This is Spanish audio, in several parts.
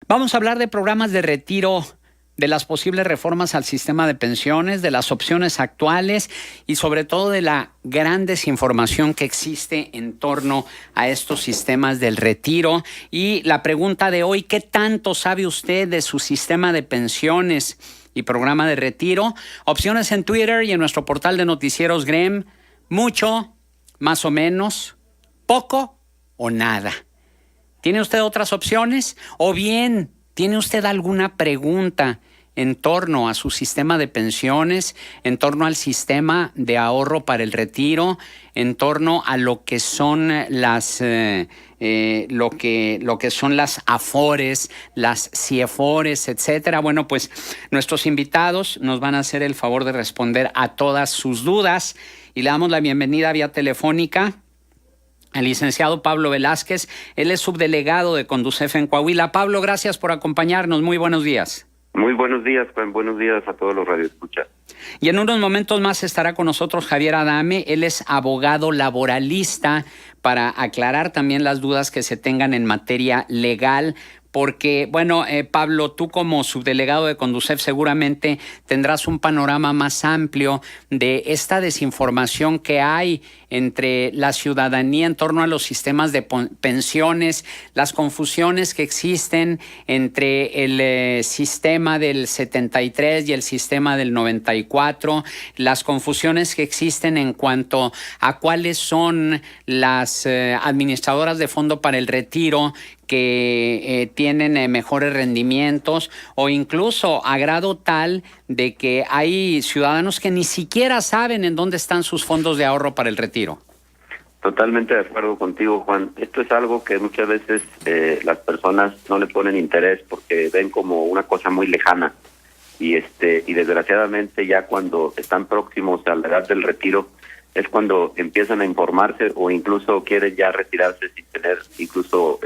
Vamos a hablar de programas de retiro, de las posibles reformas al sistema de pensiones, de las opciones actuales y sobre todo de la gran desinformación que existe en torno a estos sistemas del retiro. Y la pregunta de hoy, ¿qué tanto sabe usted de su sistema de pensiones y programa de retiro? Opciones en Twitter y en nuestro portal de noticieros GREM. Mucho, más o menos, poco o nada. ¿Tiene usted otras opciones? ¿O bien tiene usted alguna pregunta en torno a su sistema de pensiones, en torno al sistema de ahorro para el retiro, en torno a lo que son las son las AFORES, las CIEFORES, etcétera? Bueno, pues nuestros invitados nos van a hacer el favor de responder a todas sus dudas y le damos la bienvenida vía telefónica al licenciado Pablo Velázquez. Él es subdelegado de Conducef en Coahuila. Pablo, gracias por acompañarnos. Muy buenos días. Muy buenos días, Juan. Buenos días a todos los radioescuchas. Y en unos momentos más estará con nosotros Javier Adame. Él es abogado laboralista para aclarar también las dudas que se tengan en materia legal. Porque, bueno, Pablo, tú como subdelegado de Conducef seguramente tendrás un panorama más amplio de esta desinformación que hay entre la ciudadanía en torno a los sistemas de pensiones, las confusiones que existen entre el sistema del 73 y el sistema del 94, las confusiones que existen en cuanto a cuáles son las administradoras de fondo para el retiro que tienen mejores rendimientos, o incluso a grado tal de que hay ciudadanos que ni siquiera saben en dónde están sus fondos de ahorro para el retiro. Totalmente de acuerdo contigo, Juan. Esto es algo que muchas veces las personas no le ponen interés porque ven como una cosa muy lejana y desgraciadamente ya cuando están próximos a la edad del retiro es cuando empiezan a informarse o incluso quieren ya retirarse sin tener incluso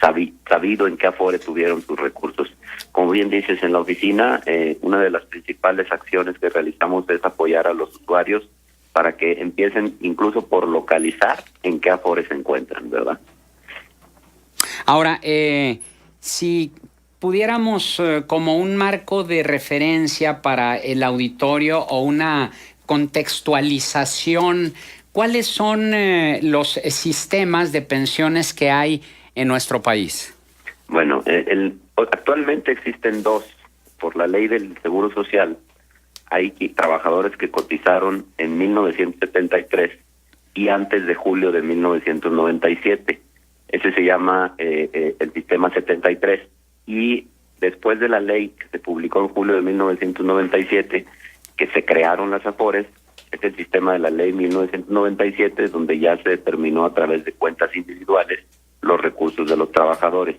sabido en qué afore tuvieron sus recursos. Como bien dices, en la oficina, una de las principales acciones que realizamos es apoyar a los usuarios para que empiecen incluso por localizar en qué afore se encuentran, ¿verdad? Ahora, si pudiéramos como un marco de referencia para el auditorio o una contextualización, ¿cuáles son los sistemas de pensiones que hay en nuestro país? Bueno, actualmente existen dos. Por la ley del Seguro Social, hay trabajadores que cotizaron en 1973 y antes de julio de 1997. Ese se llama el sistema 73. Y después de la ley que se publicó en julio de 1997, que se crearon las AFORES, es el sistema de la ley 1997, donde ya se determinó a través de cuentas individuales los recursos de los trabajadores.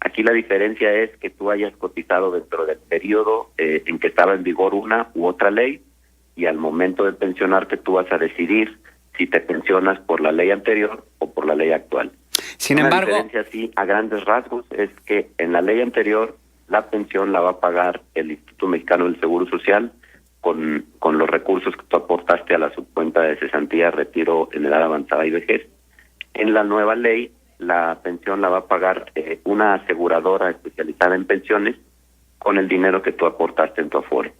Aquí la diferencia es que tú hayas cotizado dentro del periodo en que estaba en vigor una u otra ley, y al momento de pensionarte tú vas a decidir si te pensionas por la ley anterior o por la ley actual. Sin embargo, la diferencia, sí, a grandes rasgos, es que en la ley anterior la pensión la va a pagar el Instituto Mexicano del Seguro Social con los recursos que tú aportaste a la subcuenta de cesantía, retiro en edad avanzada y vejez. En la nueva ley, la pensión la va a pagar una aseguradora especializada en pensiones con el dinero que tú aportaste en tu afore.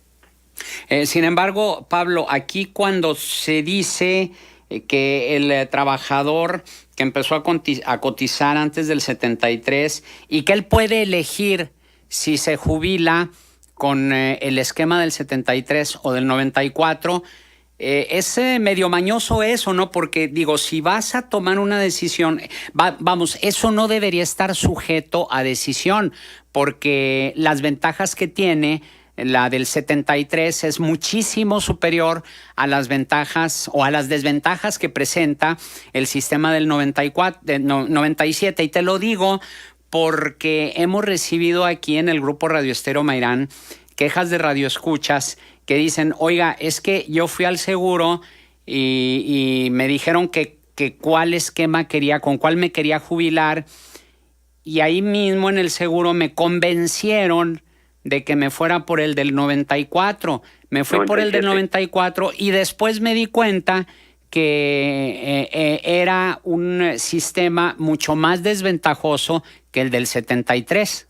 Sin embargo, Pablo, aquí cuando se dice que el trabajador que empezó a cotizar antes del 73 y que él puede elegir si se jubila con el esquema del 73 o del 94, es medio mañoso eso, ¿no? Porque digo, si vas a tomar una decisión, vamos, eso no debería estar sujeto a decisión, porque las ventajas que tiene la del 73 es muchísimo superior a las ventajas o a las desventajas que presenta el sistema del 97. Y te lo digo porque hemos recibido aquí en el grupo Radio Estéreo Mairán quejas de radioescuchas que dicen, oiga, es que yo fui al seguro y me dijeron que cuál esquema con cuál me quería jubilar, y ahí mismo en el seguro me convencieron de que me fuera por el del 94. Me fui 97. Por el del 94 y después me di cuenta que era un sistema mucho más desventajoso que el del 73.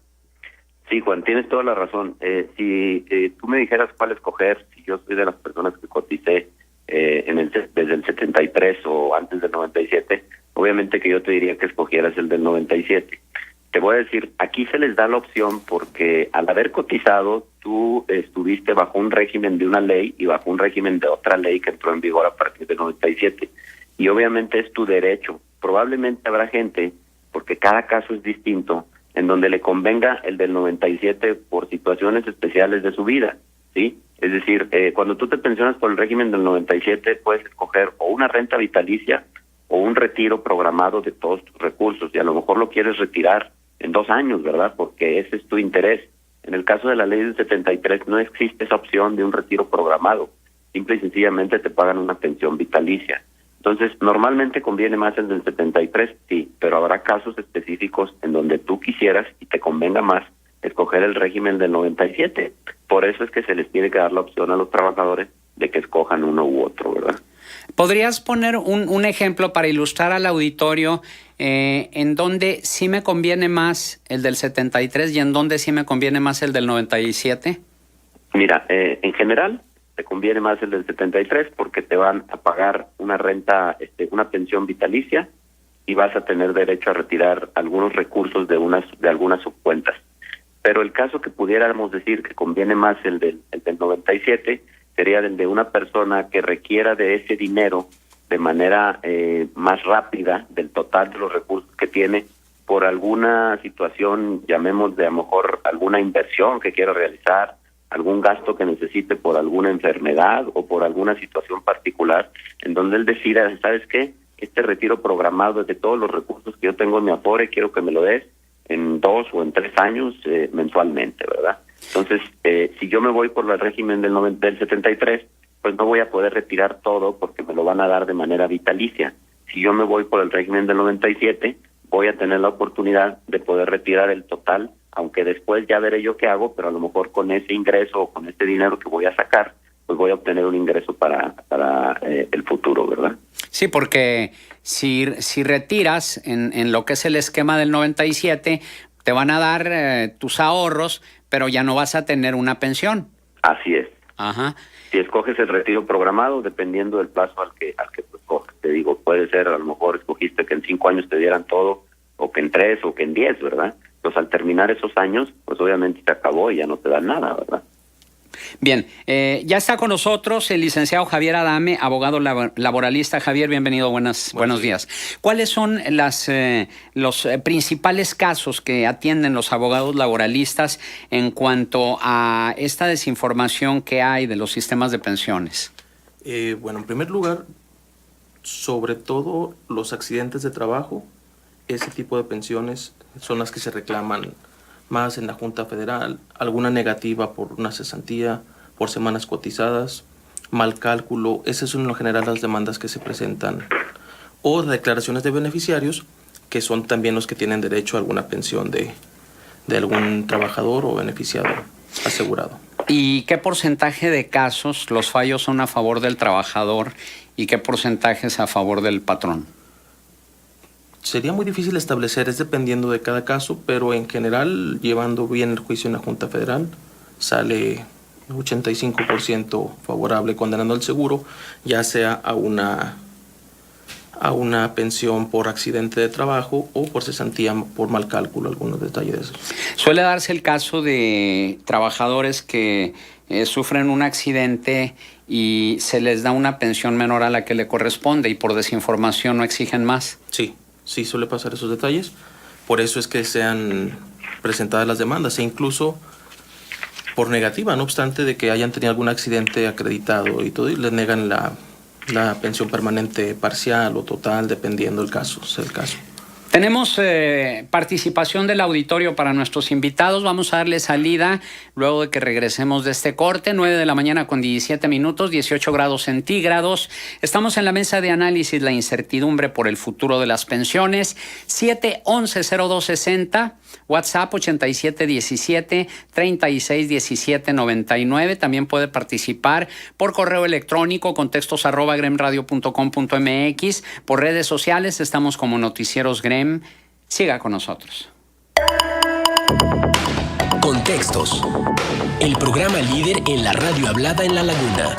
Sí, Juan, tienes toda la razón. Si tú me dijeras cuál escoger, si yo soy de las personas que coticé desde el 73 o antes del 97, obviamente que yo te diría que escogieras el del 97. Te voy a decir, aquí se les da la opción porque al haber cotizado, tú estuviste bajo un régimen de una ley y bajo un régimen de otra ley que entró en vigor a partir del 97. Y obviamente es tu derecho. Probablemente habrá gente, porque cada caso es distinto, en donde le convenga el del 97 por situaciones especiales de su vida, ¿sí? Es decir, cuando tú te pensionas por el régimen del 97, puedes escoger o una renta vitalicia o un retiro programado de todos tus recursos, y a lo mejor lo quieres retirar en 2 años, ¿verdad? Porque ese es tu interés. En el caso de la ley del 73 no existe esa opción de un retiro programado, simple y sencillamente te pagan una pensión vitalicia. Entonces, normalmente conviene más el del 73, sí, pero habrá casos específicos en donde tú quisieras y te convenga más escoger el régimen del 97. Por eso es que se les tiene que dar la opción a los trabajadores de que escojan uno u otro, ¿verdad? ¿Podrías poner un ejemplo para ilustrar al auditorio en donde sí me conviene más el del 73 y en donde sí me conviene más el del 97? Mira, en general te conviene más el del 73 porque te van a pagar una renta, una pensión vitalicia, y vas a tener derecho a retirar algunos recursos de algunas subcuentas. Pero el caso que pudiéramos decir que conviene más el del 97 sería el de una persona que requiera de ese dinero de manera más rápida del total de los recursos que tiene por alguna situación, llamemos de a lo mejor alguna inversión que quiera realizar, algún gasto que necesite por alguna enfermedad o por alguna situación particular, en donde él decida, ¿sabes qué? Este retiro programado de todos los recursos que yo tengo en mi Afore, quiero que me lo des en 2 o en 3 años mensualmente, ¿verdad? Entonces, si yo me voy por el régimen del 73, pues no voy a poder retirar todo porque me lo van a dar de manera vitalicia. Si yo me voy por el régimen del 97, voy a tener la oportunidad de poder retirar el total, aunque después ya veré yo qué hago, pero a lo mejor con ese ingreso o con este dinero que voy a sacar, pues voy a obtener un ingreso para el futuro, ¿verdad? Sí, porque si retiras en lo que es el esquema del 97, te van a dar tus ahorros, pero ya no vas a tener una pensión. Así es. Ajá. Si escoges el retiro programado, dependiendo del plazo al que tú escoges, te digo, puede ser, a lo mejor escogiste que en 5 años te dieran todo, o que en 3, o que en 10, ¿verdad? Pues al terminar esos años, pues obviamente se acabó y ya no te dan nada, ¿verdad? Bien, ya está con nosotros el licenciado Javier Adame, abogado laboralista. Javier, bienvenido, buenos días. ¿Cuáles son los principales casos que atienden los abogados laboralistas en cuanto a esta desinformación que hay de los sistemas de pensiones? Bueno, en primer lugar, sobre todo los accidentes de trabajo, ese tipo de pensiones son las que se reclaman más en la Junta Federal, alguna negativa por una cesantía, por semanas cotizadas, mal cálculo, esas son en lo general las demandas que se presentan, o declaraciones de beneficiarios, que son también los que tienen derecho a alguna pensión de algún trabajador o beneficiado asegurado. ¿Y qué porcentaje de casos los fallos son a favor del trabajador y qué porcentaje es a favor del patrón? Sería muy difícil establecer, es dependiendo de cada caso, pero en general, llevando bien el juicio en la Junta Federal, sale 85% favorable condenando al seguro, ya sea a una pensión por accidente de trabajo o por cesantía por mal cálculo, algunos detalles de esos. Suele darse el caso de trabajadores que sufren un accidente y se les da una pensión menor a la que le corresponde y por desinformación no exigen más. Sí, suele pasar esos detalles. Por eso es que sean presentadas las demandas e incluso por negativa, no obstante de que hayan tenido algún accidente acreditado y todo, y les negan la pensión permanente parcial o total, dependiendo del caso, sea el caso. Tenemos participación del auditorio para nuestros invitados. Vamos a darle salida luego de que regresemos de este corte. 9 de la mañana con 17 minutos, 18 grados centígrados. Estamos en la mesa de análisis, la incertidumbre por el futuro de las pensiones. 711-0260, WhatsApp 8717-361799. También puede participar por correo electrónico, contextos@gremradio.com.mx. Por redes sociales estamos como Noticieros Grem. Siga con nosotros. Contextos. El programa líder en la radio hablada en La Laguna.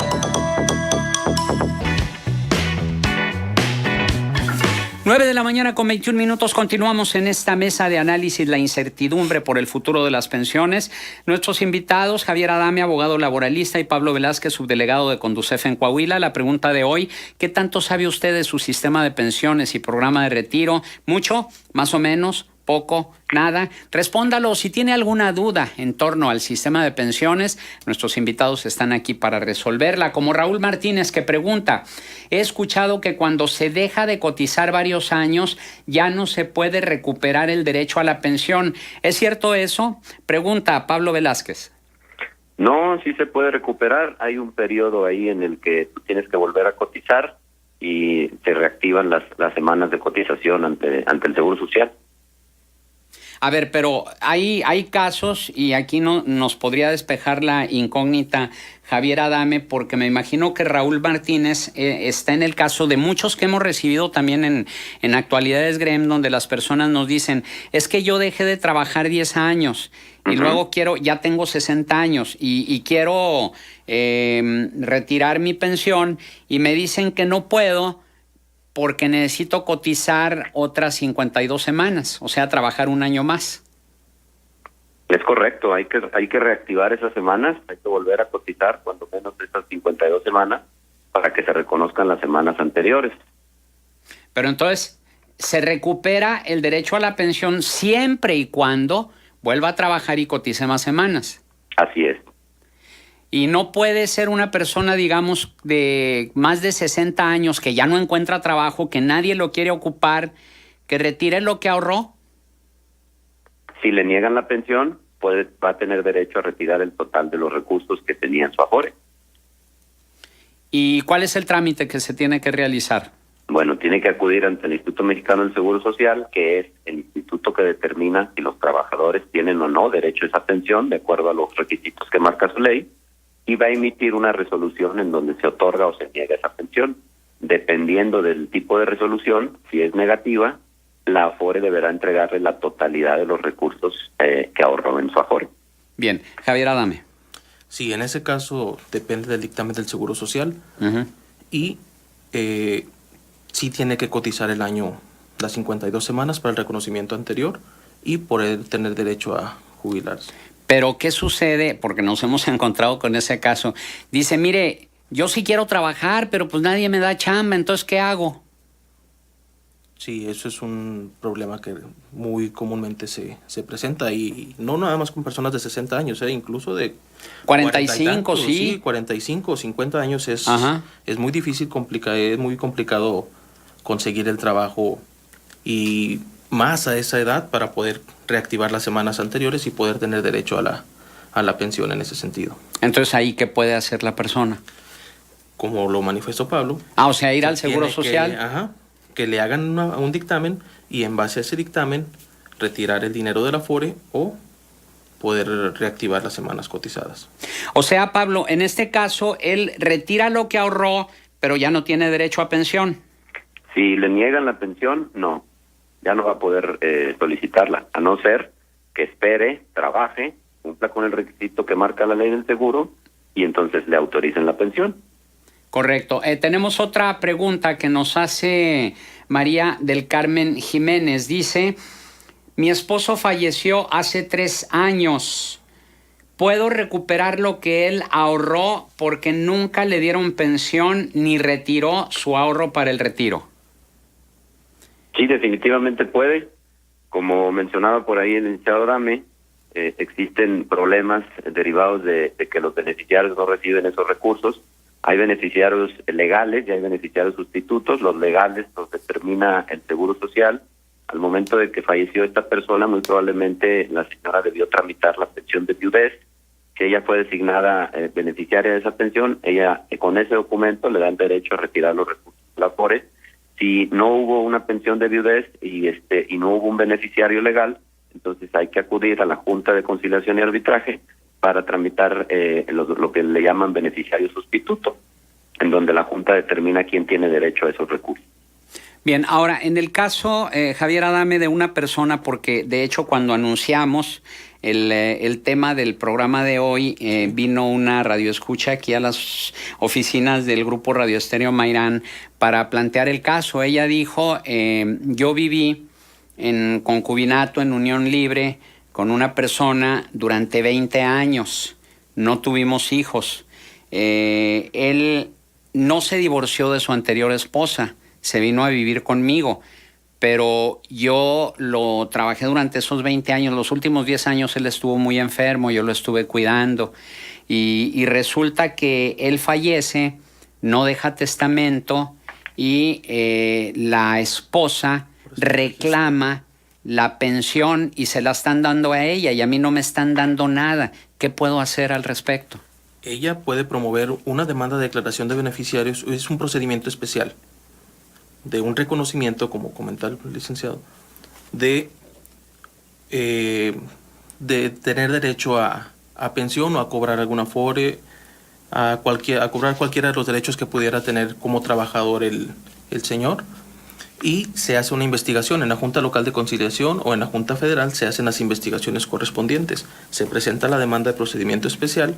Nueve de la mañana con 21 minutos. Continuamos en esta mesa de análisis, la incertidumbre por el futuro de las pensiones. Nuestros invitados, Javier Adame, abogado laboralista, y Pablo Velázquez, subdelegado de Conducef en Coahuila. La pregunta de hoy: ¿qué tanto sabe usted de su sistema de pensiones y programa de retiro? ¿Mucho? ¿Más o menos? ¿Poco? ¿Nada? Respóndalo. Si tiene alguna duda en torno al sistema de pensiones, nuestros invitados están aquí para resolverla. Como Raúl Martínez, que pregunta: he escuchado que cuando se deja de cotizar varios años ya no se puede recuperar el derecho a la pensión. ¿Es cierto eso? Pregunta Pablo Velázquez. No, sí se puede recuperar. Hay un periodo ahí en el que tú tienes que volver a cotizar y se reactivan las semanas de cotización ante el Seguro Social. A ver, pero hay casos, y aquí no nos podría despejar la incógnita Javier Adame, porque me imagino que Raúl Martínez está en el caso de muchos que hemos recibido también en Actualidades GREM, donde las personas nos dicen: es que yo dejé de trabajar 10 años y luego ya tengo 60 años y quiero retirar mi pensión, y me dicen que no puedo porque necesito cotizar otras 52 semanas, o sea, trabajar un año más. Es correcto, hay que reactivar esas semanas, hay que volver a cotizar cuando menos esas 52 semanas para que se reconozcan las semanas anteriores. Pero entonces, se recupera el derecho a la pensión siempre y cuando vuelva a trabajar y cotice más semanas. Así es. Y no puede ser una persona, digamos, de más de 60 años que ya no encuentra trabajo, que nadie lo quiere ocupar, que retire lo que ahorró. Si le niegan la pensión, va a tener derecho a retirar el total de los recursos que tenía en su Afore. ¿Y cuál es el trámite que se tiene que realizar? Bueno, tiene que acudir ante el Instituto Mexicano del Seguro Social, que es el instituto que determina si los trabajadores tienen o no derecho a esa pensión, de acuerdo a los requisitos que marca su ley, y va a emitir una resolución en donde se otorga o se niega esa pensión. Dependiendo del tipo de resolución, si es negativa, la Afore deberá entregarle la totalidad de los recursos que ahorró en su Afore. Bien, Javier Adame. Sí, en ese caso depende del dictamen del Seguro Social y sí tiene que cotizar el año, las 52 semanas para el reconocimiento anterior y poder tener derecho a jubilarse. Pero ¿qué sucede? Porque nos hemos encontrado con ese caso. Dice: mire, yo sí quiero trabajar, pero pues nadie me da chamba, entonces ¿qué hago? Sí, eso es un problema que muy comúnmente se presenta, y no nada más con personas de 60 años, incluso de 45, sí. 45 o 50 años es muy difícil, es muy complicado conseguir el trabajo, y más a esa edad, para poder reactivar las semanas anteriores y poder tener derecho a la pensión en ese sentido. Entonces, ¿ahí qué puede hacer la persona? Como lo manifestó Pablo. O sea, ir al Seguro Social. Que le hagan un dictamen, y en base a ese dictamen retirar el dinero del Afore o poder reactivar las semanas cotizadas. O sea, Pablo, en este caso, él retira lo que ahorró, pero ya no tiene derecho a pensión. Si le niegan la pensión, no, ya no va a poder solicitarla, a no ser que espere, trabaje, cumpla con el requisito que marca la ley del seguro, y entonces le autoricen la pensión. Correcto. Tenemos otra pregunta que nos hace María del Carmen Jiménez. Dice: mi esposo falleció hace 3 años. ¿Puedo recuperar lo que él ahorró porque nunca le dieron pensión ni retiró su ahorro para el retiro? Sí, definitivamente puede. Como mencionaba por ahí el licenciado Adame, existen problemas derivados de que los beneficiarios no reciben esos recursos. Hay beneficiarios legales y hay beneficiarios sustitutos. Los legales los determina el Seguro Social. Al momento de que falleció esta persona, muy probablemente la señora debió tramitar la pensión de viudez. Si ella fue designada beneficiaria de esa pensión, ella con ese documento le dan derecho a retirar los recursos de la Afore. Si no hubo una pensión de viudez y no hubo un beneficiario legal, entonces hay que acudir a la Junta de Conciliación y Arbitraje para tramitar lo que le llaman beneficiario sustituto, en donde la Junta determina quién tiene derecho a esos recursos. Bien, ahora, en el caso, Javier Adame, de una persona, porque de hecho cuando anunciamos el tema del programa de hoy, vino una radioescucha aquí a las oficinas del grupo Radio Estéreo Mairán para plantear el caso. Ella dijo, yo viví en concubinato, en unión libre, con una persona durante 20 años. No tuvimos hijos. Él no se divorció de su anterior esposa, se vino a vivir conmigo, pero yo lo trabajé durante esos 20 años. Los últimos 10 años él estuvo muy enfermo, yo lo estuve cuidando, y resulta que él fallece, no deja testamento, y la esposa reclama la pensión y se la están dando a ella, y a mí no me están dando nada. ¿Qué puedo hacer al respecto? Ella puede promover una demanda de declaración de beneficiarios. Es un procedimiento especial de un reconocimiento, como comentaba el licenciado, de tener derecho a pensión o a cobrar alguna afore, a cobrar cualquiera de los derechos que pudiera tener como trabajador el señor. Y se hace una investigación en la Junta Local de Conciliación o en la Junta Federal, se hacen las investigaciones correspondientes. Se presenta la demanda de procedimiento especial,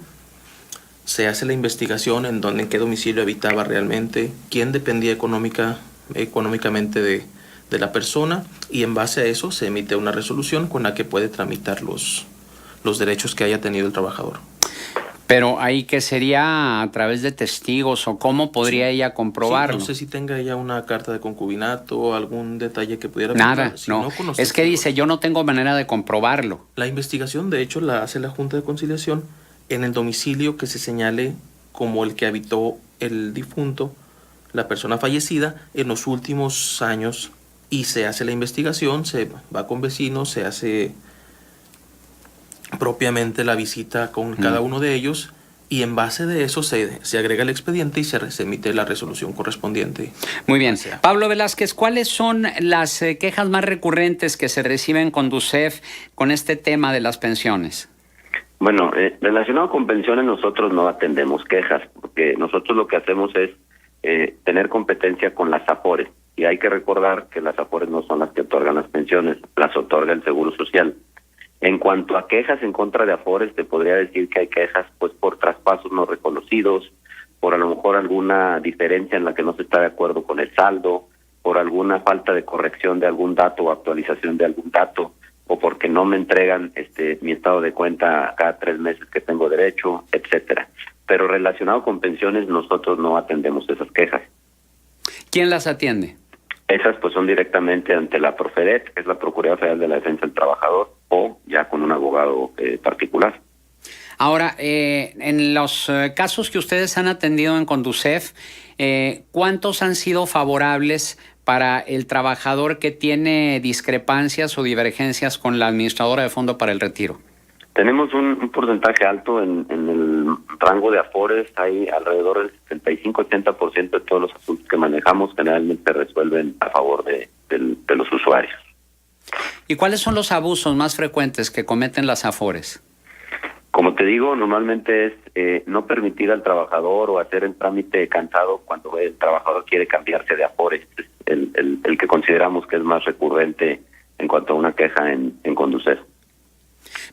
se hace la investigación en qué domicilio habitaba realmente, quién dependía económicamente de la persona, y en base a eso se emite una resolución con la que puede tramitar los derechos que haya tenido el trabajador. Pero ahí, ¿qué sería? ¿A través de testigos o cómo podría ella comprobarlo? Sí, no sé si tenga ella una carta de concubinato o algún detalle que pudiera... Nada, no. Es que dice, yo no tengo manera de comprobarlo. La investigación, de hecho, la hace la Junta de Conciliación en el domicilio que se señale como el que habitó el difunto, la persona fallecida, en los últimos años, y se hace la investigación, se va con vecinos, se hace propiamente la visita con cada uno de ellos, y en base de eso se agrega el expediente y se emite la resolución correspondiente. Muy bien. Pablo Velázquez, ¿cuáles son las quejas más recurrentes que se reciben con DUCEF con este tema de las pensiones? Bueno, relacionado con pensiones, nosotros no atendemos quejas, porque nosotros lo que hacemos es tener competencia con las AFORES, y hay que recordar que las AFORES no son las que otorgan las pensiones, las otorga el Seguro Social. En cuanto a quejas en contra de AFORES, te podría decir que hay quejas pues por traspasos no reconocidos, por a lo mejor alguna diferencia en la que no se está de acuerdo con el saldo, por alguna falta de corrección de algún dato o actualización de algún dato, o porque no me entregan mi estado de cuenta cada 3 meses que tengo derecho, etcétera. Pero relacionado con pensiones, nosotros no atendemos esas quejas. ¿Quién las atiende? Esas pues son directamente ante la Profedet, que es la Procuraduría Federal de la Defensa del Trabajador, o ya con un abogado particular. Ahora, en los casos que ustedes han atendido en Conducef, ¿cuántos han sido favorables para el trabajador que tiene discrepancias o divergencias con la administradora de fondo para el retiro? Tenemos un porcentaje alto en el rango de AFORES. Hay alrededor del 75-80% de todos los asuntos que manejamos generalmente resuelven a favor de los usuarios. ¿Y cuáles son los abusos más frecuentes que cometen las AFORES? Como te digo, normalmente es no permitir al trabajador o hacer el trámite cansado cuando el trabajador quiere cambiarse de AFORES. Es el que consideramos que es más recurrente en cuanto a una queja en Conducef.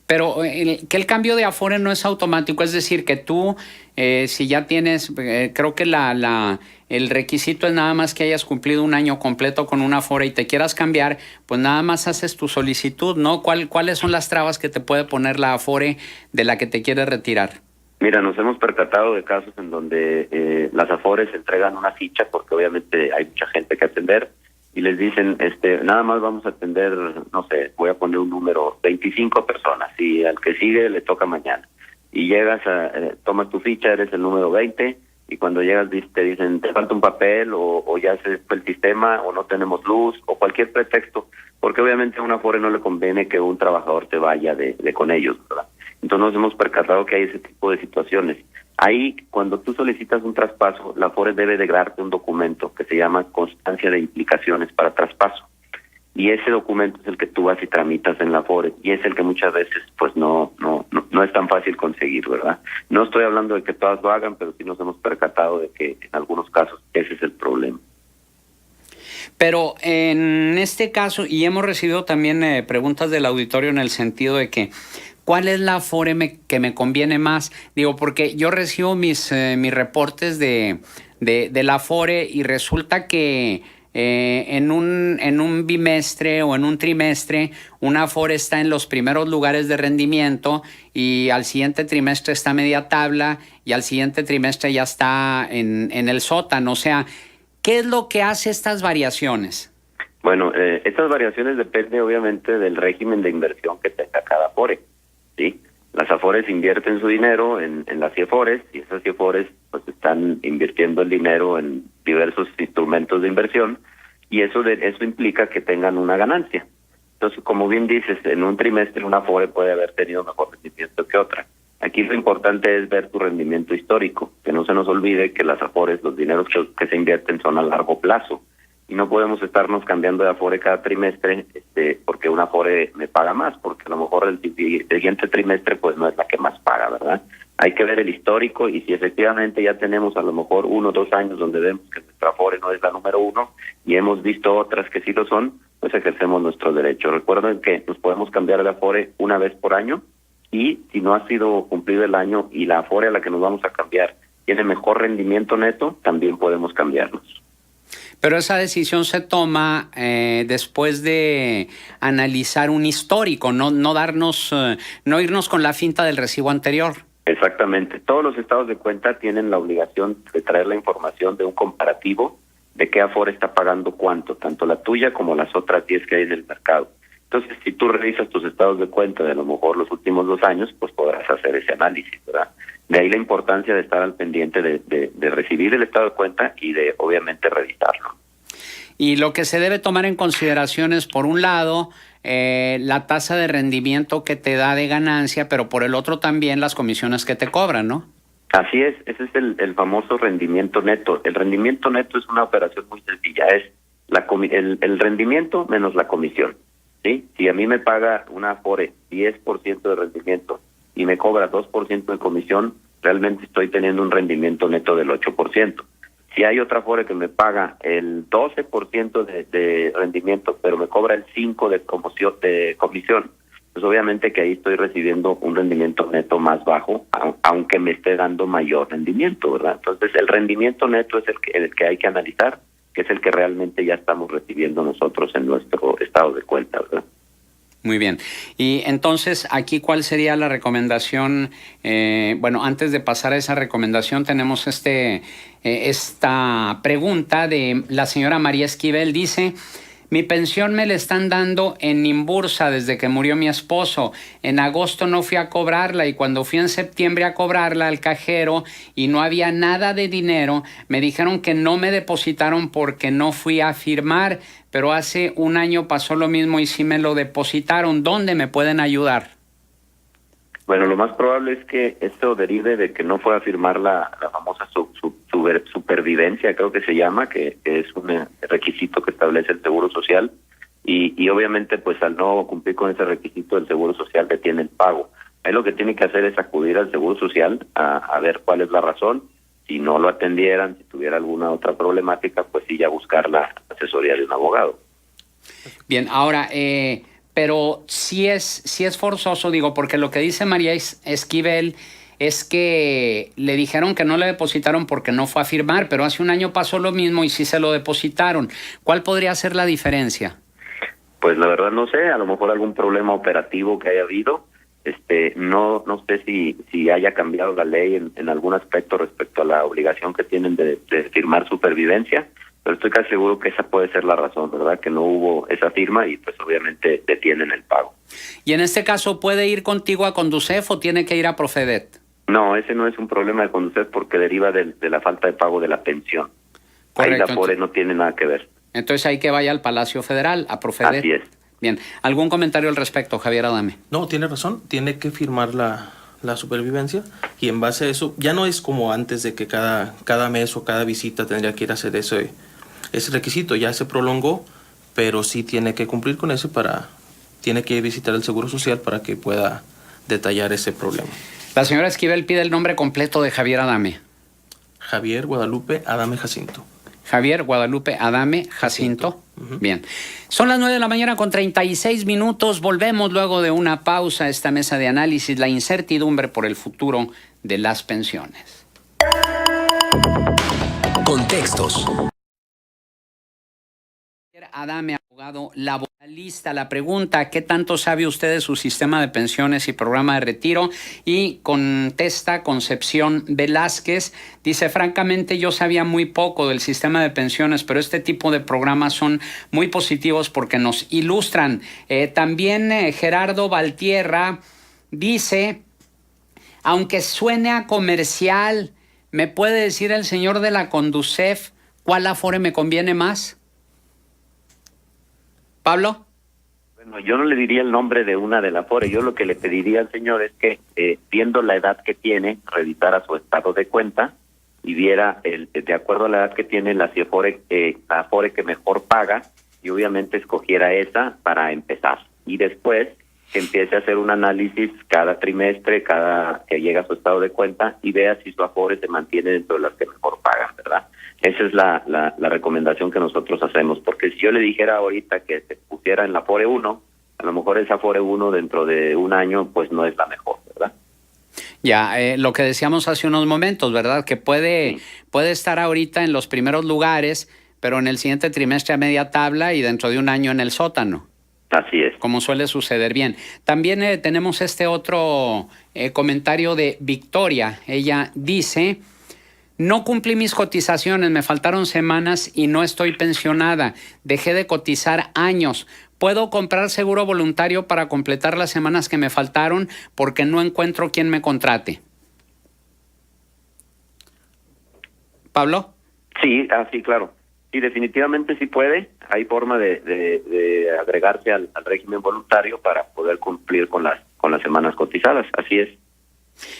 Pero que el cambio de Afore no es automático, es decir, que tú, si ya tienes, creo que el requisito es nada más que hayas cumplido un año completo con una Afore y te quieras cambiar, pues nada más haces tu solicitud, ¿no? ¿Cuáles son las trabas que te puede poner la Afore de la que te quieres retirar? Mira, nos hemos percatado de casos en donde las AFORES entregan una ficha porque obviamente hay mucha gente que atender, y les dicen, nada más vamos a atender, no sé, voy a poner un número, 25 personas, y al que sigue le toca mañana. Y llegas tomas tu ficha, eres el número 20, y cuando llegas te dicen, te falta un papel, o ya se fue el sistema, o no tenemos luz, o cualquier pretexto, porque obviamente a una AFORE no le conviene que un trabajador te vaya de con ellos, ¿verdad? Entonces nos hemos percatado que hay ese tipo de situaciones. Ahí, cuando tú solicitas un traspaso, la AFORE debe de darte un documento que se llama constancia de implicaciones para traspaso. Y ese documento es el que tú vas y tramitas en la AFORE, y es el que muchas veces pues no es tan fácil conseguir, ¿verdad? No estoy hablando de que todas lo hagan, pero sí nos hemos percatado de que en algunos casos ese es el problema. Pero en este caso, y hemos recibido también preguntas del auditorio en el sentido de que ¿cuál es la Afore que me conviene más? Digo, porque yo recibo mis reportes de la Afore y resulta que en un bimestre o en un trimestre una Afore está en los primeros lugares de rendimiento y al siguiente trimestre está a media tabla y al siguiente trimestre ya está en el sótano. O sea, ¿qué es lo que hace estas variaciones? Bueno, estas variaciones dependen obviamente del régimen de inversión que tenga cada Afore, ¿sí? Las Afores invierten su dinero en las CIEFORES y esas CIEFORES pues están invirtiendo el dinero en diversos instrumentos de inversión y eso implica que tengan una ganancia. Entonces, como bien dices, en un trimestre una Afore puede haber tenido mejor rendimiento que otra. Aquí lo importante es ver tu rendimiento histórico, que no se nos olvide que las Afores, los dineros que se invierten son a largo plazo y no podemos estarnos cambiando de Afore cada trimestre porque una Afore me paga más, porque a lo mejor el siguiente trimestre pues no es la que más paga, ¿verdad? Hay que ver el histórico y si efectivamente ya tenemos a lo mejor 1 o 2 años donde vemos que nuestra Afore no es la número 1 y hemos visto otras que sí lo son, pues ejercemos nuestro derecho. Recuerden que nos podemos cambiar de Afore una vez por año y si no ha sido cumplido el año y la Afore a la que nos vamos a cambiar tiene mejor rendimiento neto, también podemos cambiarnos. Pero esa decisión se toma después de analizar un histórico, no irnos con la finta del recibo anterior. Exactamente. Todos los estados de cuenta tienen la obligación de traer la información de un comparativo de qué Afore está pagando cuánto, tanto la tuya como las otras 10 que hay en el mercado. Entonces, si tú revisas tus estados de cuenta de a lo mejor los últimos 2 años, pues podrás hacer ese análisis, ¿verdad? De ahí la importancia de estar al pendiente de recibir el estado de cuenta y de, obviamente, revisarlo. Y lo que se debe tomar en consideración es, por un lado, la tasa de rendimiento que te da de ganancia, pero por el otro también las comisiones que te cobran, ¿no? Así es, ese es el famoso rendimiento neto. El rendimiento neto es una operación muy sencilla, es el rendimiento menos la comisión, ¿sí? Si a mí me paga una Afore 10% de rendimiento y me cobra 2% de comisión, realmente estoy teniendo un rendimiento neto del 8%. Si hay otra Afore que me paga el 12% de rendimiento, pero me cobra el 5% de comisión, pues obviamente que ahí estoy recibiendo un rendimiento neto más bajo, aunque me esté dando mayor rendimiento, ¿verdad? Entonces, el rendimiento neto es el que hay que analizar, que es el que realmente ya estamos recibiendo nosotros en nuestro estado de cuenta, ¿verdad? Muy bien. Y entonces, aquí, ¿cuál sería la recomendación? Bueno, antes de pasar a esa recomendación, tenemos esta pregunta de la señora María Esquivel. Dice: mi pensión me la están dando en Imbursa desde que murió mi esposo. En agosto no fui a cobrarla y cuando fui en septiembre a cobrarla al cajero y no había nada de dinero, me dijeron que no me depositaron porque no fui a firmar, pero hace 1 año pasó lo mismo y sí me lo depositaron. ¿Dónde me pueden ayudar? Bueno, lo más probable es que esto derive de que no fue a firmar la famosa supervivencia, creo que se llama, que es un requisito que establece el Seguro Social, y obviamente pues al no cumplir con ese requisito el Seguro Social detiene el pago. Ahí lo que tiene que hacer es acudir al Seguro Social a ver cuál es la razón. Si no lo atendieran, si tuviera alguna otra problemática, pues sí, ya buscar la asesoría de un abogado. Bien, ahora, pero sí es forzoso, digo, porque lo que dice María Esquivel es que le dijeron que no le depositaron porque no fue a firmar, pero hace 1 año pasó lo mismo y sí se lo depositaron. ¿Cuál podría ser la diferencia? Pues la verdad no sé, a lo mejor algún problema operativo que haya habido. No sé si haya cambiado la ley en algún aspecto respecto a la obligación que tienen de firmar supervivencia, pero estoy casi seguro que esa puede ser la razón, ¿verdad? Que no hubo esa firma y pues obviamente detienen el pago. Y en este caso, ¿puede ir contigo a Conducef o tiene que ir a Profedet? No, ese no es un problema de Conducef porque deriva de la falta de pago de la pensión. Correcto. Ahí la Afore no tiene nada que ver. Entonces hay que vaya al Palacio Federal, a Profedet. Así es. Bien, ¿algún comentario al respecto, Javier Adame? No, tiene razón, tiene que firmar la supervivencia y en base a eso, ya no es como antes de que cada mes o cada visita tendría que ir a hacer ese requisito, ya se prolongó, pero sí tiene que cumplir con eso tiene que visitar el Seguro Social para que pueda detallar ese problema. La señora Esquivel pide el nombre completo de Javier Adame. Javier Guadalupe Adame Jacinto. Javier, Guadalupe, Adame, Jacinto. Bien. Son las 9 de la mañana con 36 minutos. Volvemos luego de una pausa a esta mesa de análisis, la incertidumbre por el futuro de las pensiones. Contextos. Adame, abogado laboralista, la pregunta: ¿qué tanto sabe usted de su sistema de pensiones y programa de retiro? Y contesta Concepción Velázquez, dice: francamente yo sabía muy poco del sistema de pensiones, pero este tipo de programas son muy positivos porque nos ilustran. También Gerardo Valtierra dice: aunque suene a comercial, ¿me puede decir el señor de la Conducef cuál Afore me conviene más? Pablo. Bueno, yo no le diría el nombre de una de la Afore. Yo lo que le pediría al señor es que, viendo la edad que tiene, revisara su estado de cuenta y viera, de acuerdo a la edad que tiene, la Afore que mejor paga, y obviamente escogiera esa para empezar. Y después que empiece a hacer un análisis cada trimestre, cada que llega a su estado de cuenta, y vea si su Afore se mantiene dentro de las que mejor pagan, ¿verdad? Esa es la recomendación que nosotros hacemos, porque si yo le dijera ahorita que se pusiera en la Afore 1, a lo mejor esa Afore 1 dentro de un año pues no es la mejor, ¿verdad? Ya, lo que decíamos hace unos momentos, ¿verdad? Que puede estar ahorita en los primeros lugares, pero en el siguiente trimestre a media tabla y dentro de un año en el sótano. Así es. Como suele suceder. Bien. También tenemos este otro comentario de Victoria. Ella dice: no cumplí mis cotizaciones, me faltaron semanas y no estoy pensionada. Dejé de cotizar años. ¿Puedo comprar seguro voluntario para completar las semanas que me faltaron porque no encuentro quien me contrate? ¿Pablo? Sí, sí, claro. Sí, definitivamente sí puede. Hay forma de agregarse al régimen voluntario para poder cumplir con las semanas cotizadas. Así es.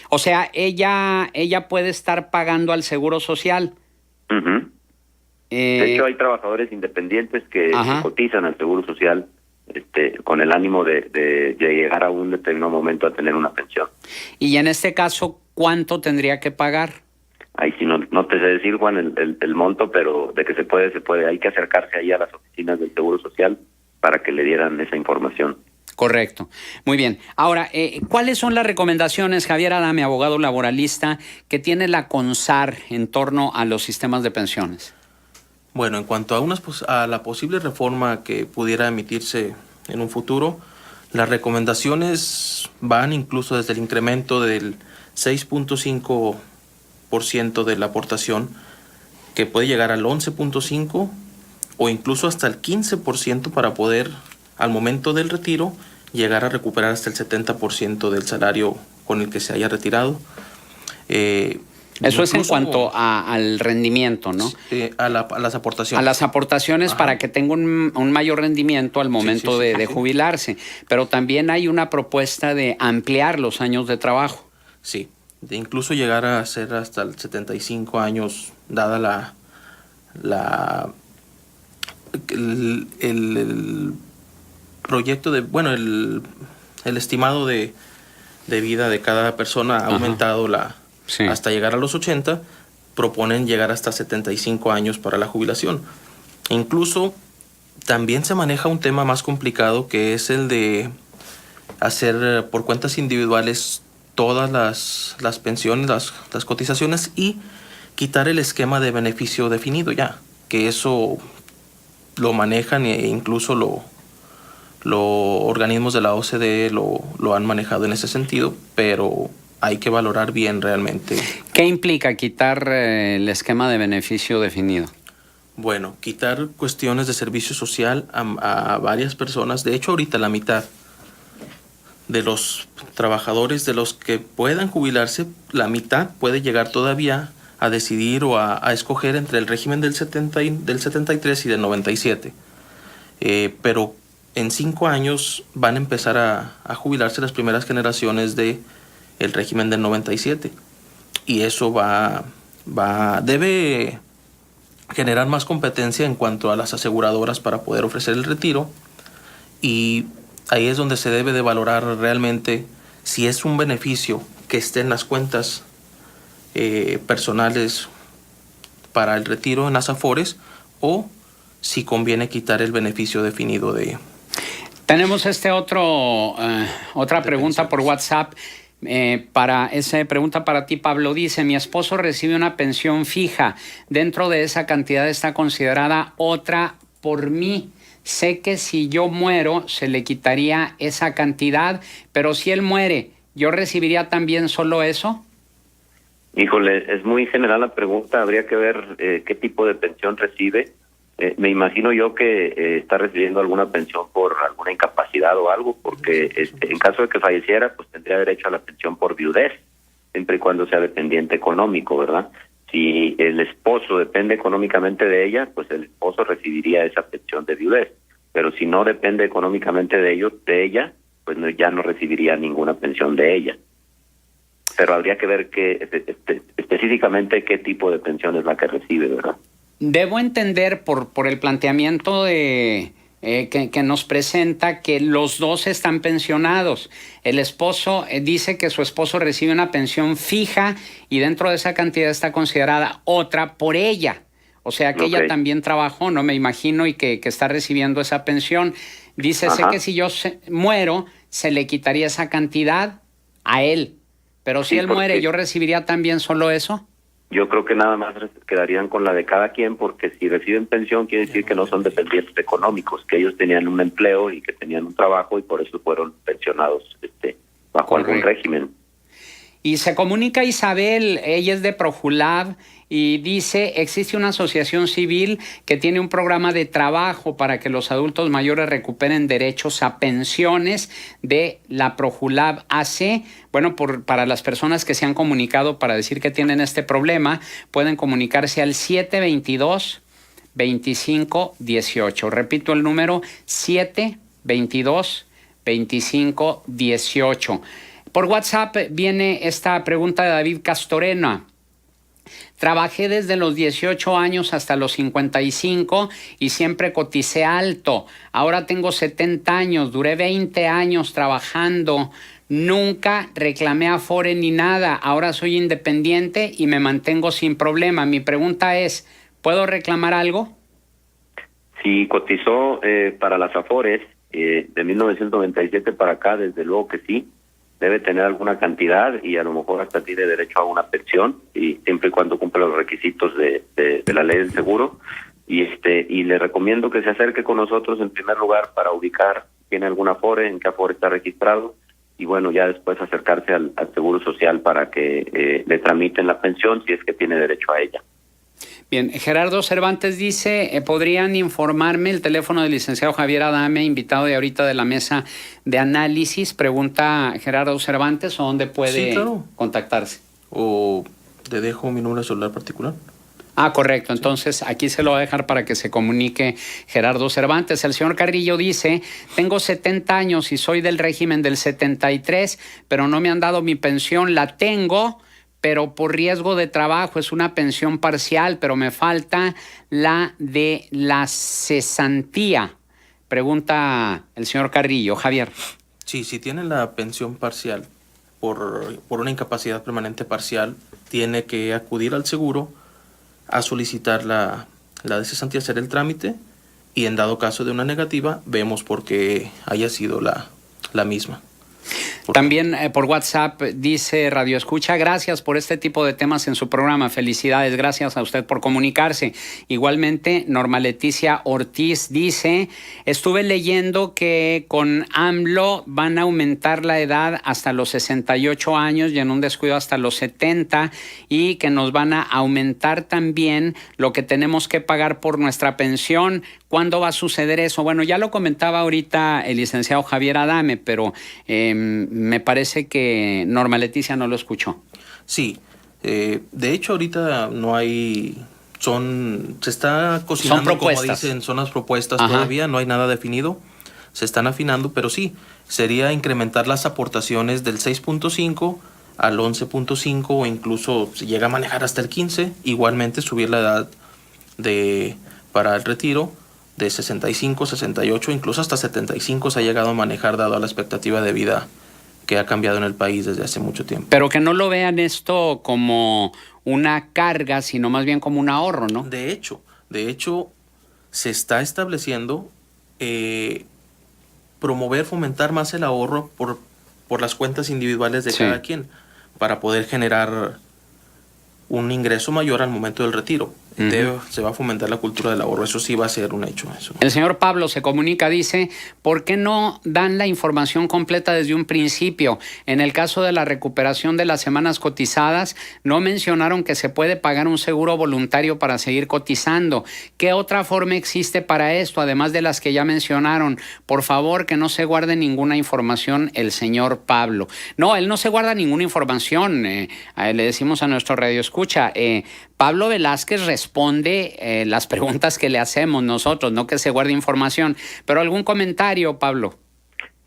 O sea, ella puede estar pagando al Seguro Social. Uh-huh. De hecho, hay trabajadores independientes que cotizan al Seguro Social con el ánimo de llegar a un determinado momento a tener una pensión. Y en este caso, ¿cuánto tendría que pagar? Ahí sí no te sé decir, Juan, el monto, pero de que se puede. Hay que acercarse ahí a las oficinas del Seguro Social para que le dieran esa información. Correcto. Muy bien. Ahora, ¿cuáles son las recomendaciones, Javier Adame, abogado laboralista, que tiene la CONSAR en torno a los sistemas de pensiones? Bueno, en cuanto a la posible reforma que pudiera emitirse en un futuro, las recomendaciones van incluso desde el incremento del 6.5% de la aportación, que puede llegar al 11.5% o incluso hasta el 15% para poder, al momento del retiro, llegar a recuperar hasta el 70% del salario con el que se haya retirado. Eso es en cuanto al rendimiento, ¿no? A las aportaciones. A las aportaciones. Ajá. Para que tenga un mayor rendimiento al momento de jubilarse. Pero también hay una propuesta de ampliar los años de trabajo. Sí, de incluso llegar a ser hasta el 75 años, dada el proyecto el estimado de vida de cada persona ha aumentado hasta llegar a los 80, proponen llegar hasta 75 años para la jubilación. Incluso también se maneja un tema más complicado, que es el de hacer por cuentas individuales todas las pensiones, las cotizaciones, y quitar el esquema de beneficio definido ya, que eso lo manejan e incluso los organismos de la OCDE lo han manejado en ese sentido, pero hay que valorar bien realmente. ¿Qué implica quitar el esquema de beneficio definido? Bueno, quitar cuestiones de servicio social a varias personas. De hecho, ahorita la mitad de los trabajadores de los que puedan jubilarse, la mitad puede llegar todavía a decidir o a escoger entre el régimen del 73 y del 97. Pero en 5 años van a empezar a jubilarse las primeras generaciones del régimen del 97. Y eso debe generar más competencia en cuanto a las aseguradoras para poder ofrecer el retiro, y ahí es donde se debe de valorar realmente si es un beneficio que esté en las cuentas personales para el retiro en las Afores o si conviene quitar el beneficio definido de... Tenemos otra pregunta por WhatsApp. Esa pregunta para ti, Pablo, dice: mi esposo recibe una pensión fija. Dentro de esa cantidad está considerada otra por mí. Sé que si yo muero se le quitaría esa cantidad, pero si él muere, ¿yo recibiría también solo eso? Híjole, es muy general la pregunta. Habría que ver qué tipo de pensión recibe. Me imagino yo que está recibiendo alguna pensión por alguna incapacidad o algo, porque en caso de que falleciera, pues tendría derecho a la pensión por viudez, siempre y cuando sea dependiente económico, ¿verdad? Si el esposo depende económicamente de ella, pues el esposo recibiría esa pensión de viudez, pero si no depende económicamente de ella, pues ya no recibiría ninguna pensión de ella. Pero habría que ver específicamente qué tipo de pensión es la que recibe, ¿verdad? Debo entender por el planteamiento que nos presenta que los dos están pensionados. El esposo dice que su esposo recibe una pensión fija y dentro de esa cantidad está considerada otra por ella. O sea que ella también trabajó, no me imagino, y que está recibiendo esa pensión. Dice, sé que si yo muero, se le quitaría esa cantidad a él. Pero si él muere, ¿yo recibiría también solo eso? Yo creo que nada más quedarían con la de cada quien, porque si reciben pensión quiere decir que no son dependientes económicos, que ellos tenían un empleo y que tenían un trabajo y por eso fueron pensionados bajo algún régimen. Y se comunica Isabel, ella es de Projulab, y dice, existe una asociación civil que tiene un programa de trabajo para que los adultos mayores recuperen derechos a pensiones de la Projulab AC. Bueno, para las personas que se han comunicado para decir que tienen este problema, pueden comunicarse al 722-2518. Repito el número, 722-2518. Por WhatsApp viene esta pregunta de David Castorena. Trabajé desde los 18 años hasta los 55 y siempre coticé alto. Ahora tengo 70 años, duré 20 años trabajando. Nunca reclamé Afore ni nada. Ahora soy independiente y me mantengo sin problema. Mi pregunta es, ¿puedo reclamar algo? Si cotizó para las Afores de 1997 para acá, desde luego que sí. Debe tener alguna cantidad y a lo mejor hasta tiene derecho a una pensión, y siempre y cuando cumple los requisitos de la ley del seguro. Y le recomiendo que se acerque con nosotros en primer lugar para ubicar si tiene alguna Afore, en qué Afore está registrado, y bueno, ya después acercarse al Seguro Social para que le tramiten la pensión si es que tiene derecho a ella. Bien, Gerardo Cervantes dice, ¿podrían informarme el teléfono del licenciado Javier Adame, invitado de ahorita de la mesa de análisis? Pregunta Gerardo Cervantes, ¿o dónde puede contactarse? O te dejo mi número de celular particular. Ah, correcto. Entonces, aquí se lo voy a dejar para que se comunique Gerardo Cervantes. El señor Carrillo dice, tengo 70 años y soy del régimen del 73, pero no me han dado mi pensión, la tengo, pero por riesgo de trabajo, es una pensión parcial, pero me falta la de la cesantía. Pregunta el señor Carrillo. Javier. Sí, si tiene la pensión parcial por una incapacidad permanente parcial, tiene que acudir al seguro a solicitar la de cesantía, hacer el trámite, y en dado caso de una negativa, vemos por qué haya sido la misma. También por WhatsApp dice Radio Escucha, gracias por este tipo de temas en su programa, felicidades, gracias a usted por comunicarse. Igualmente, Norma Leticia Ortiz dice, estuve leyendo que con AMLO van a aumentar la edad hasta los 68 años y en un descuido hasta los 70, y que nos van a aumentar también lo que tenemos que pagar por nuestra pensión. ¿Cuándo va a suceder eso? Bueno, ya lo comentaba ahorita el licenciado Javier Adame, pero me parece que Norma Leticia no lo escuchó. Sí, de hecho ahorita no hay, se está cocinando, como dicen, son las propuestas. Todavía no hay nada definido, se están afinando, pero sí, sería incrementar las aportaciones del 6.5 al 11.5 o incluso se llega a manejar hasta el 15, igualmente subir la edad para el retiro de 65, 68, incluso hasta 75 se ha llegado a manejar dado a la expectativa de vida que ha cambiado en el país desde hace mucho tiempo. Pero que no lo vean esto como una carga, sino más bien como un ahorro, ¿no? De hecho, se está estableciendo promover, fomentar más el ahorro por las cuentas individuales de cada quien, para poder generar un ingreso mayor al momento del retiro. Se va a fomentar la cultura del ahorro, eso sí va a ser un hecho. Eso. El señor Pablo se comunica, dice, ¿por qué no dan la información completa desde un principio? En el caso de la recuperación de las semanas cotizadas, no mencionaron que se puede pagar un seguro voluntario para seguir cotizando. ¿Qué otra forma existe para esto, además de las que ya mencionaron? Por favor, que no se guarde ninguna información el señor Pablo. No, él no se guarda ninguna información. Le decimos a nuestro radioescucha, Pablo Velázquez responde las preguntas que le hacemos nosotros, no que se guarde información. Pero algún comentario, Pablo.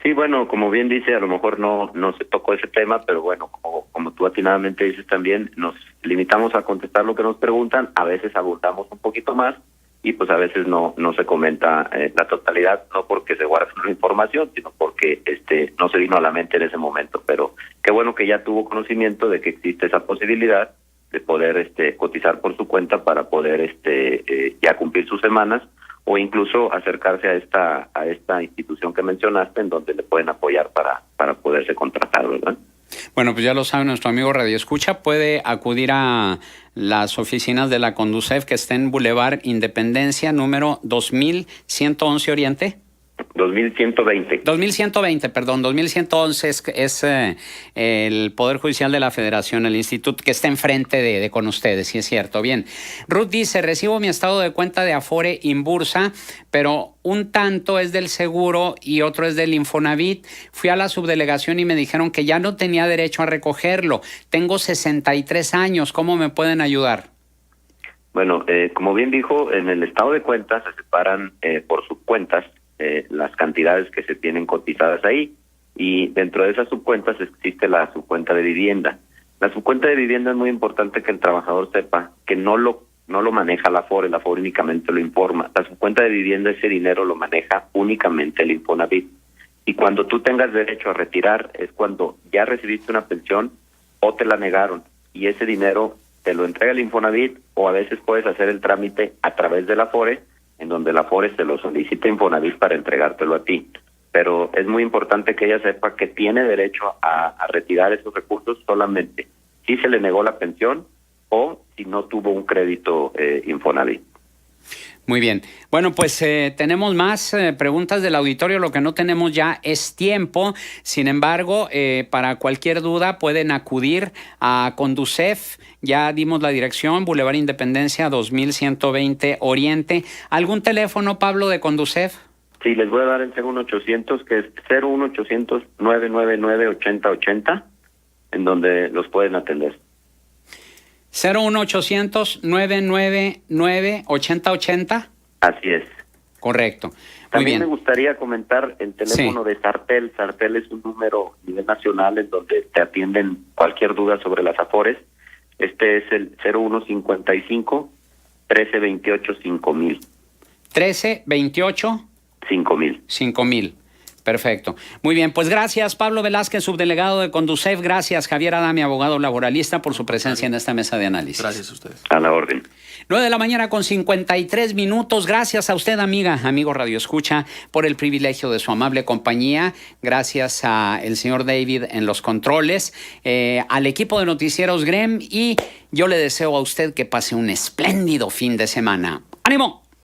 Sí, bueno, como bien dice, a lo mejor no se tocó ese tema, pero bueno, como tú atinadamente dices también, nos limitamos a contestar lo que nos preguntan, a veces abundamos un poquito más y pues a veces no se comenta la totalidad, no porque se guarde la información, sino porque no se vino a la mente en ese momento. Pero qué bueno que ya tuvo conocimiento de que existe esa posibilidad de poder cotizar por su cuenta para poder ya cumplir sus semanas, o incluso acercarse a esta institución que mencionaste, en donde le pueden apoyar para poderse contratar, ¿verdad? Bueno, pues ya lo sabe nuestro amigo Radio Escucha, puede acudir a las oficinas de la Conducef, que está en Boulevard Independencia, número 2111 Oriente. 2120. 2120, perdón, 2111 es el Poder Judicial de la Federación, el instituto que está enfrente de con ustedes, sí es cierto. Bien, Ruth dice, recibo mi estado de cuenta de Afore Inbursa, pero un tanto es del seguro y otro es del Infonavit. Fui a la subdelegación y me dijeron que ya no tenía derecho a recogerlo. Tengo 63 años, ¿cómo me pueden ayudar? Bueno, como bien dijo, en el estado de cuentas se separan por subcuentas las cantidades que se tienen cotizadas ahí, y dentro de esas subcuentas existe la subcuenta de vivienda. La subcuenta de vivienda es muy importante que el trabajador sepa que no lo maneja la Afore únicamente lo informa. La subcuenta de vivienda, ese dinero lo maneja únicamente el Infonavit. Y cuando tú tengas derecho a retirar es cuando ya recibiste una pensión o te la negaron, y ese dinero te lo entrega el Infonavit, o a veces puedes hacer el trámite a través de la Afore, en donde la Afore te lo solicita Infonavit para entregártelo a ti. Pero es muy importante que ella sepa que tiene derecho a retirar esos recursos solamente si se le negó la pensión o si no tuvo un crédito Infonavit. Muy bien. Bueno, pues tenemos más preguntas del auditorio. Lo que no tenemos ya es tiempo. Sin embargo, para cualquier duda pueden acudir a Conducef. Ya dimos la dirección, Boulevard Independencia 2120 Oriente. ¿Algún teléfono, Pablo, de Conducef? Sí, les voy a dar el 01800, que es 01800-999-8080, en donde los pueden atender. 01800-999-8080. Así es. Correcto. Muy También bien. me gustaría comentar el teléfono de Sartel. Sartel es un número a nivel nacional en donde te atienden cualquier duda sobre las Afores. Este es el 0155-1328-5000. 1328 5000. Perfecto. Muy bien, pues gracias Pablo Velázquez, subdelegado de Conducef. Gracias Javier Adame, abogado laboralista, por su presencia en esta mesa de análisis. Gracias a ustedes. A la orden. 9:53 a.m. Gracias a usted, amigo Radio Escucha, por el privilegio de su amable compañía. Gracias a el señor David en los controles, al equipo de Noticieros Grem, y yo le deseo a usted que pase un espléndido fin de semana. ¡Ánimo!